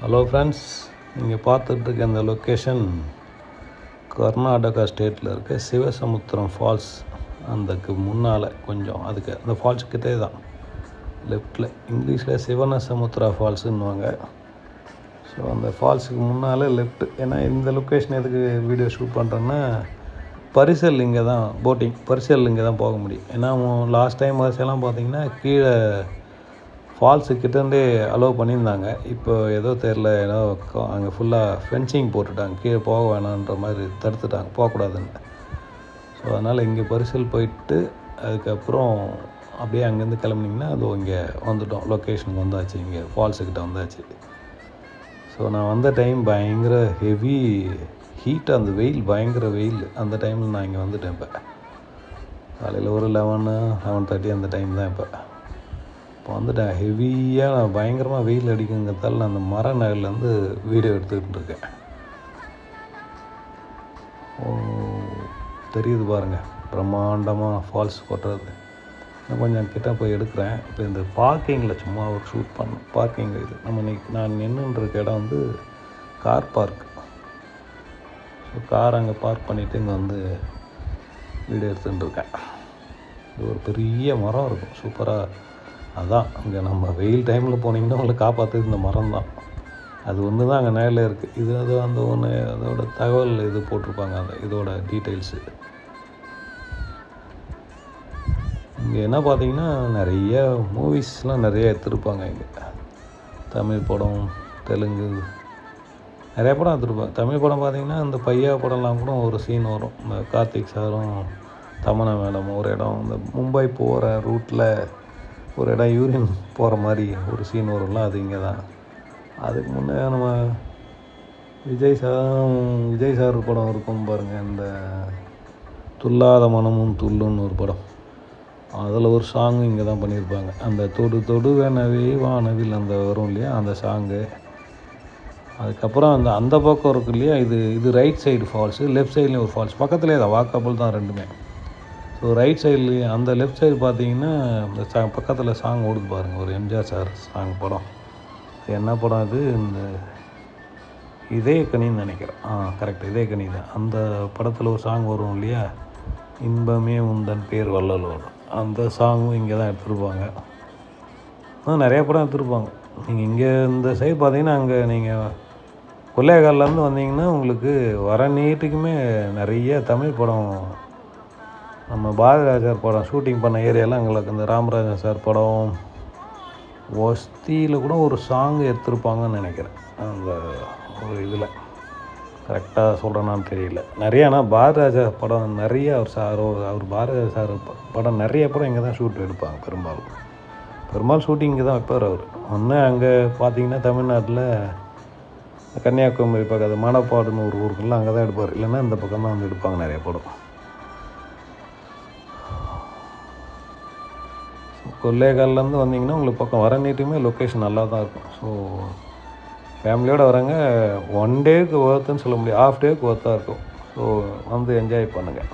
Hello friends, நீங்கள் பார்த்துட்ருக்க இந்த location Karnataka ஸ்டேட்டில் இருக்க சிவசமுத்திரம் ஃபால்ஸ். அதுக்கு முன்னால் கொஞ்சம் அதுக்கு அந்த ஃபால்ஸுக்கிட்டே தான் லெஃப்டில் இங்கிலீஷில் சிவனசமுத்திரா ஃபால்ஸுன்னுவாங்க. ஸோ அந்த ஃபால்ஸுக்கு முன்னால் லெஃப்ட்டு. ஏன்னா இந்த லொக்கேஷன் எதுக்கு வீடியோ ஷூட் பண்ணுறேன்னா, பரிசல் இங்கே தான் பரிசல் இங்கே தான் போக முடியும். ஏன்னா லாஸ்ட் டைம் வருஷம்லாம் பார்த்திங்கன்னா கீழே ஃபால்ஸுக்கிட்டே அலோவ் பண்ணியிருந்தாங்க. இப்போ ஏதோ தெரில, ஏதோ அங்கே ஃபுல்லாக ஃபென்சிங் போட்டுட்டாங்க, கீழே போக வேணான்ற மாதிரி தடுத்துட்டாங்க, போகக்கூடாதுன்னு. ஸோ அதனால் இங்கே பரிசல் போயிட்டு அதுக்கப்புறம் அப்படியே அங்கேருந்து கிளம்புனிங்கன்னா அது இங்கே வந்துட்டோம், லொக்கேஷனுக்கு வந்தாச்சு, இங்கே ஃபால்ஸுக்கிட்ட வந்தாச்சு. ஸோ நான் வந்த டைம் பயங்கர ஹெவி ஹீட், அந்த வெயில் பயங்கர வெயில். அந்த டைமில் நான் இங்கே வந்துட்டேன். இப்போ காலையில் ஒரு 11:30 அந்த டைம் தான். இப்போ வந்துட்டேன். ஹெவியாக நான் பயங்கரமாக வெயில் அடிக்குங்கிறதால நான் அந்த மர நகர்லேருந்து வீடியோ எடுத்துக்கிட்டு இருக்கேன். தெரியுது பாருங்கள், பிரம்மாண்டமாக ஃபால்ஸ் கொட்டுறது. நான் கொஞ்சம் கிட்ட போய் எடுக்கிறேன். இப்போ இந்த பார்க்கிங்கில் சும்மா ஒரு ஷூட் பண்ணேன். பார்க்கிங் இது நான் நின்றுருக்க இடம் வந்து கார் பார்க். ஸோ கார் அங்கே பார்க் பண்ணிவிட்டு இங்கே வந்து வீடியோ எடுத்துகிட்டு இருக்கேன். இது ஒரு பெரிய மரம் இருக்கும், சூப்பராக. அதான் அங்கே நம்ம வெயில் டைமில் போனீங்கன்னா உங்களை காப்பாற்றுது இந்த மரம் தான். அது ஒன்று தான் அங்கே நேரில் இருக்குது. அது அந்த ஒன்று அதோட தகவல் இது போட்டிருப்பாங்க, அந்த இதோட டீட்டெயில்ஸு. இங்கே என்ன பார்த்தீங்கன்னா நிறைய மூவிஸ்லாம் நிறைய எடுத்துருப்பாங்க இங்கே. தமிழ் படம், தெலுங்கு, நிறைய படம் எடுத்துருப்பாங்க. தமிழ் படம் பார்த்திங்கன்னா இந்த பையா படம்லாம் கூட ஒரு சீன் வரும். இந்த கார்த்திக் சாரும் தமன்னா மேடம் ஒரு இடம், இந்த மும்பை போகிற ரூட்டில் ஒரு இடம் யூரின் போகிற மாதிரி ஒரு சீன் வரும்ல, அது இங்கே தான். அதுக்கு முன்னே நம்ம விஜய் சார் படம் இருக்கும் பாருங்கள், இந்த துல்லாத மனமும் துள்ளுன்னு ஒரு படம். அதில் ஒரு சாங்கு இங்கே தான் பண்ணியிருப்பாங்க. அந்த தொடு தொடு வேணவே வானவில் அந்த வரும் இல்லையா, அந்த சாங்கு. அதுக்கப்புறம் அந்த பக்கம் இருக்குது இல்லையா, இது ரைட் சைடு ஃபால்ஸு, லெஃப்ட் சைட்லேயும் ஒரு ஃபால்ஸ் பக்கத்துலேயே தான், வாக்கபிள் தான் ரெண்டுமே. ஸோ ரைட் சைட்லேயே அந்த லெஃப்ட் சைடு பார்த்தீங்கன்னா இந்த பக்கத்தில் சாங் ஓடுது பாருங்கள், ஒரு எம்ஜிஆர் சார் சாங் படம். என்ன படம் இது? இந்த இதய கனின்னு நினைக்கிறேன். கரெக்ட், இதய கனி தான். அந்த படத்தில் ஒரு சாங் வரும் இல்லையா, இன்பமே உந்தன் பேர் வள்ளலோடு. அந்த சாங்கும் இங்கே தான் எடுத்துருப்பாங்க. நிறைய படம் எடுத்துருப்பாங்க. நீங்கள் இங்கே இந்த சைடு பார்த்தீங்கன்னா, அங்கே நீங்கள் கொள்ளையக்கால்லேருந்து வந்தீங்கன்னா உங்களுக்கு வர நீட்டுக்குமே நிறைய தமிழ் படம், நம்ம பாரதிராஜர் படம் ஷூட்டிங் பண்ண ஏரியாலாம் எங்களுக்கு இந்த ராமராஜன் சார் படம், ஒஸ்தியில் கூட ஒரு சாங் எடுத்துருப்பாங்கன்னு நினைக்கிறேன். அந்த ஒரு இதில் கரெக்டாக சொல்கிறேன்னான்னு தெரியல. நிறையா ஆனால் பாரதிராஜா படம் நிறைய அவர் பாரதிராஜா சார் படம் நிறைய படம் இங்கே தான் ஷூட் எடுப்பாங்க. பெரும்பாலும் ஷூட்டிங் இங்கே தான் வைப்பார் அவர். ஒன்று அங்கே பார்த்தீங்கன்னா தமிழ்நாட்டில் கன்னியாகுமரி பக்கம் அது மணப்பாடுன்னு ஒரு ஊருக்குலாம் அங்கே தான் எடுப்பார். இல்லைன்னா இந்த பக்கம் தான் வந்து எடுப்பாங்க நிறைய படம். கொள்ளையக்கால்லேருந்து வந்தீங்கன்னா உங்களுக்கு பக்கம் வர நீட்டுமே லொக்கேஷன் நல்லா தான் இருக்கும். ஸோ ஃபேமிலியோடு வரங்க, 1 டேக்கு ஒர்த்துன்னு சொல்ல முடியாது, ½ டேக்கு ஒர்த்தாக இருக்கும். ஸோ வந்து என்ஜாய் பண்ணுங்கள்.